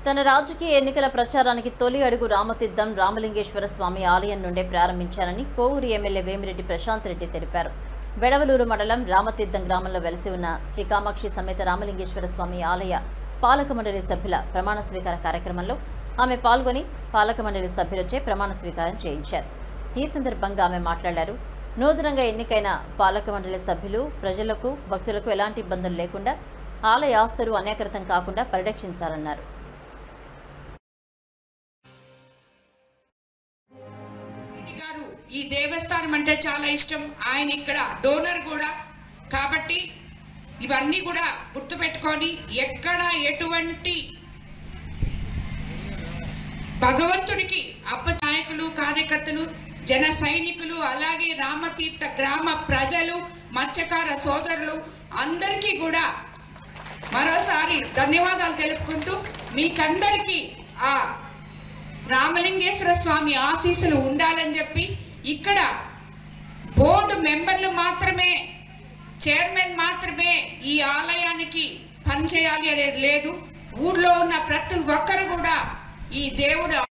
తన రాజకీయ ఎన్నికల ప్రచారానికి తొలి అడుగు రామతీర్థం రామలింగేశ్వర స్వామి ఆలయం నుండే ప్రారంభించారని కోవూరు ఎమ్మెల్యే వేమిరెడ్డి ప్రశాంత్ రెడ్డి తెలిపారు. బెడవలూరు మండలం రామతీర్థం గ్రామంలో వెలిసి ఉన్న శ్రీ కామాక్షి సమేత రామలింగేశ్వర స్వామి ఆలయ పాలక మండలి సభ్యుల ప్రమాణ స్వీకార కార్యక్రమంలో ఆమె పాల్గొని పాలక మండలి సభ్యులచే ప్రమాణ స్వీకారం చేయించారు. ఈ సందర్భంగా ఆమె మాట్లాడారు. నూతనంగా ఎన్నికైన పాలక మండలి సభ్యులు ప్రజలకు భక్తులకు ఎలాంటి ఇబ్బందులు లేకుండా ఆలయ ఆస్తులు అన్యాకృతం కాకుండా పరిరక్షించాలన్నారు. ఈ దేవస్థానం అంటే చాలా ఇష్టం. ఆయన ఇక్కడ డోనర్ కూడా కాబట్టి ఇవన్నీ కూడా గుర్తుపెట్టుకొని ఎక్కడ ఎటువంటి భగవంతుడికి నాయకులు కార్యకర్తలు జన సైనికులు అలాగే రామతీర్థ గ్రామ ప్రజలు మత్స్యకార సోదరులు అందరికీ కూడా మరోసారి ధన్యవాదాలు తెలుపుకుంటూ మీకందరికీ ఆ రామలింగేశ్వర స్వామి ఆశీస్సులు ఉండాలని చెప్పి ఇక్కడ బోర్డు మెంబర్లు మాత్రమే చైర్మన్ మాత్రమే ఈ ఆలయానికి పనిచేయాలి అనేది లేదు. ఊర్లో ఉన్న ప్రతి ఒక్కరు కూడా ఈ దేవుడు